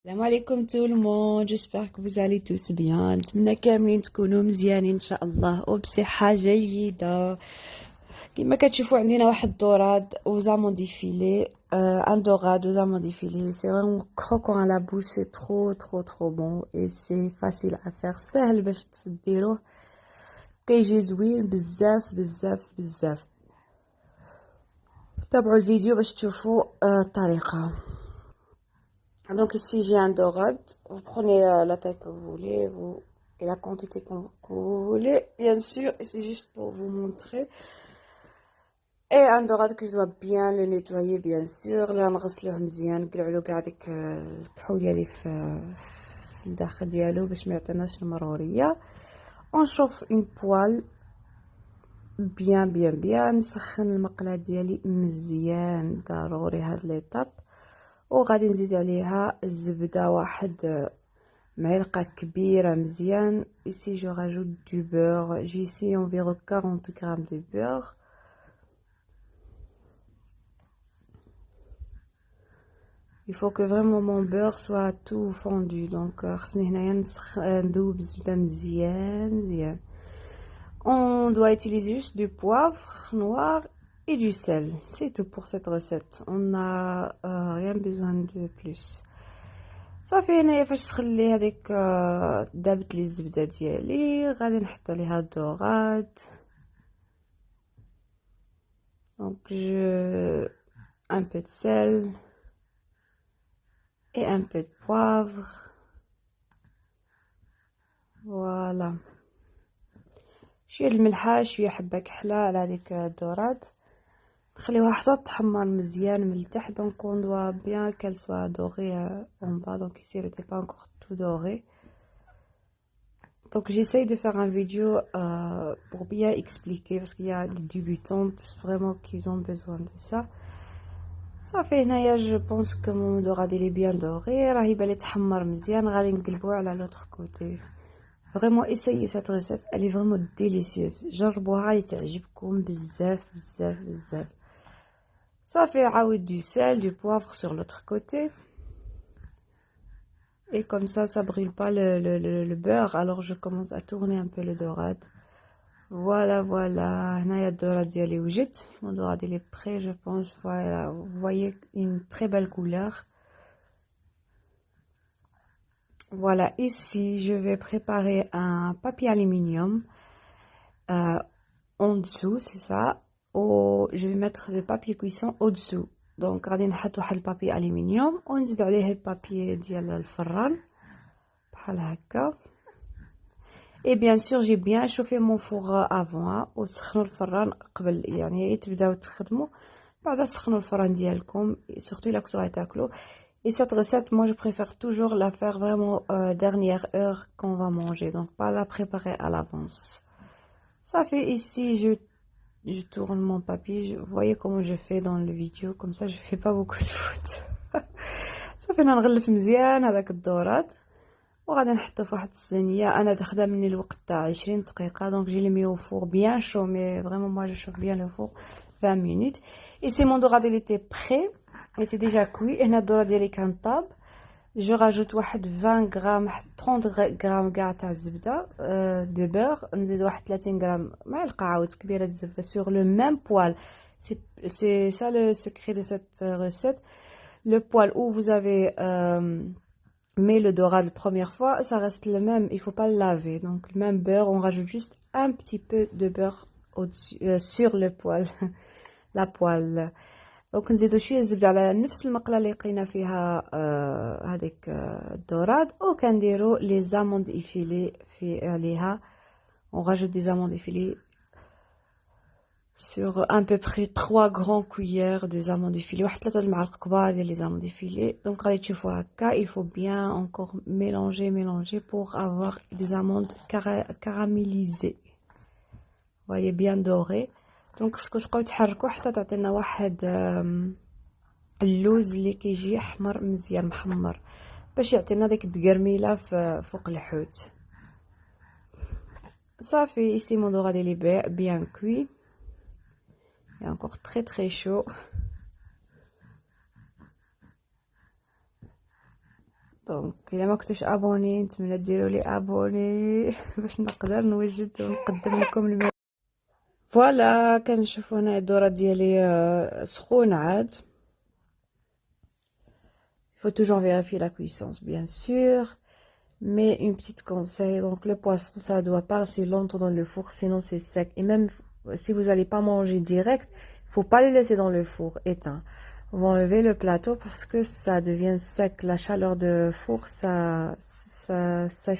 السلام عليكم tout le monde, j'espère que vous allez tous bien. نتمنى كاملين تكونوا مزيانين ان شاء الله وبصحة جيدة. كما كتشوفوا عندنا واحد الدوراد وزامون ديفيلي un dorade aux amandes défilées. C'est vraiment croquant à la bouche, c'est trop bon et c'est facile à faire. سهل باش تديروه كيجي زوين بزاف. تابعوا الفيديو باش تشوفوا الطريقة. Donc ici j'ai un dorade, vous prenez la taille que vous voulez, et la quantité que vous voulez, bien sûr, et c'est juste pour vous montrer. Et un dorade que je dois bien le nettoyer, bien sûr. Là نغسلوه مزيان نقلعلو كاع ديك الكحول ديالي في الداخل ديالو باش ما يعطيناش المرورية. ونشوف une poêle bien نسخن المقلاة ديالي مزيان، ضروري هاد ليطاب. وغادي نزيد عليها الزبده واحد معلقه كبيره مزيان. ici je rajoute du beurre, j'ai ici environ 40 grammes de beurre. Il faut que vraiment mon beurre soit tout fondu, donc خصني هنايا ندوب الزبده مزيان. On doit utiliser juste du poivre noir et du sel, c'est tout pour cette recette. On n'a rien besoin de plus. صافي هنايا فاش تخلي هذيك دابت لي الزبده ديالي غادي نحط عليها الدوراد. Donc un peu de sel et un peu de poivre. Voilà. شويه الملحه شويه حبه كحله على هذيك الدوراد. نخليوها حتى تحمر مزيان من التحت. Donc on doit bien qu'elle soit dorée en bas. Donc ici elle n'était pas encore tout dorée. Donc j'essaye de faire un vidéo pour bien expliquer parce qu'il y a des débutantes vraiment qui ont besoin de ça. Ça fait هنايا je pense que mon dorade il est bien doré. راهي بالي تحمر مزيان. غادي نقلبوه على l'autre côté. Vraiment essayez cette recette, elle est vraiment délicieuse. جربوها يتعجبكم بزاف. Ça fait عاود du sel, du poivre sur l'autre côté. Et comme ça brûle pas le beurre. Alors je commence à tourner un peu le dorade. Voilà. هنايا الدوراد ديالي وجد. Mon dorade il est prêt, je pense. Voilà, vous voyez une très belle couleur. Voilà, ici je vais préparer un papier aluminium en dessous, c'est ça. Je vais mettre le papier cuisson au-dessous. Donc غادي نحط واحد البابي الومنيوم ونزيد عليه البابي ديال الفران بحال هكا. Et bien sûr j'ai bien chauffé mon four avant وسخنوا الفران قبل، يعني تبداو تخدموا بعدا سخنوا الفران ديالكم surtout الا كنتو غتاكلوا. Et cette recette, moi je préfère toujours la faire vraiment dernière heure qu'on va manger, donc pas la préparer à l'avance. Ça fait ici, je tourne mon papier, vous voyez comment je fais dans le vidéo, comme ça je fais pas beaucoup de fautes. Ça fait نغلف مزيان هذاك الدورات وغادي نحطو في واحد الصينيه. انا داخله مني الوقت تاع 20 دقيقه، donc j'ai mis au four bien chaud, mais vraiment moi je chauffe bien le four 20 minutes. Et c'est mon dorade, il était prêt. Il était déjà cuit. هنا الذرة ديالي كان طاب. Je rajoute واحد 20 غرام 30 غرام كاع تاع الزبده de beurre. نزيد واحد 30 غرام معلقه عاود كبيره الزبده sur le même poêle. C'est ça le secret de cette recette. Le poêle où vous avez mis le dorade la première fois, ça reste le même, il faut pas le laver. Donc le même beurre, on rajoute juste un petit peu de beurre au-dessus sur le poêle. La poêle. Donc نزيدو شويه الزبده على نفس المقله اللي لقينا فيها هذيك الدوراد وكنديروا لي زاموند ايفيلي في عليها. On rajoute des amandes effilées sur à peu près 3 grands cuillères de amandes effilées واحد 3 المعالق كبار ديال لي amandes effilées. Donc غادي تشوفوا هكا. Il faut bien encore mélanger pour avoir des amandes caramélisées. Voyez bien doré. دونك خصكم تبقاو تحركوا حتى تعطينا واحد اللوز اللي كيجي احمر مزيان محمر باش يعطينا ديك الدقرميله فوق الحوت. صافي ici mon dorade il est bien cuit. Il est encore très chaud. دونك الا ما كنتوش ابوني نتمنى ديروا لي ابوني باش نقدر نوجد ونقدم لكم فوالا. كنشوفوا هنا الذره ديالي سخونه عاد. Il faut toujours vérifier la cuissance, bien sûr. Mais une petite conseil, donc le poisson, ça doit pas rester longtemps dans le four, sinon c'est sec. Et même si vous n'allez pas manger direct, il faut pas le laisser dans le four éteint. On va enlever le plateau parce que ça devient sec. La chaleur de four, ça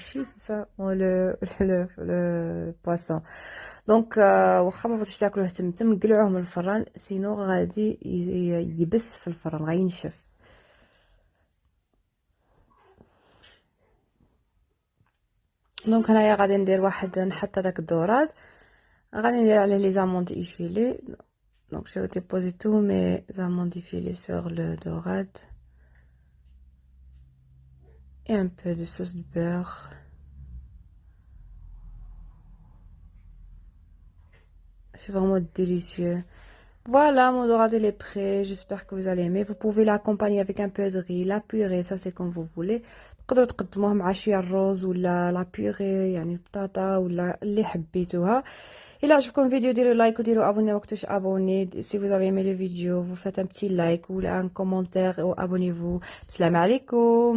chie, c'est ça, le poisson. Donc, واخا ما بغيتوش تاكلوه تمتم قلعوه من الفران، سينو غادي يبس في الفران، غينشف. دونك هنايا غادي ندير واحد، نحط هذاك الدوراد، غادي ندير عليه لي زاموند ايفيلي. دونك je vais déposer tous mes amandes effilées sur le dorade et un peu de sauce de beurre. C'est vraiment délicieux. Voilà, mon dorade il est prêt. J'espère que vous allez aimer. Vous pouvez l'accompagner avec un peu de riz, la purée, ça c'est comme vous voulez. تقدروا تقدموه مع شويه الرز ولا لا بيوري، يعني بطاطا ولا اللي حبيتوها. إلا عجبكم الفيديو ديروا لايك وديروا ابوني ما كنتوش ابوني. Si vous avez aimé le vidéo, vous faites un petit like ou un commentaire ou abonnez-vous. السلام عليكم.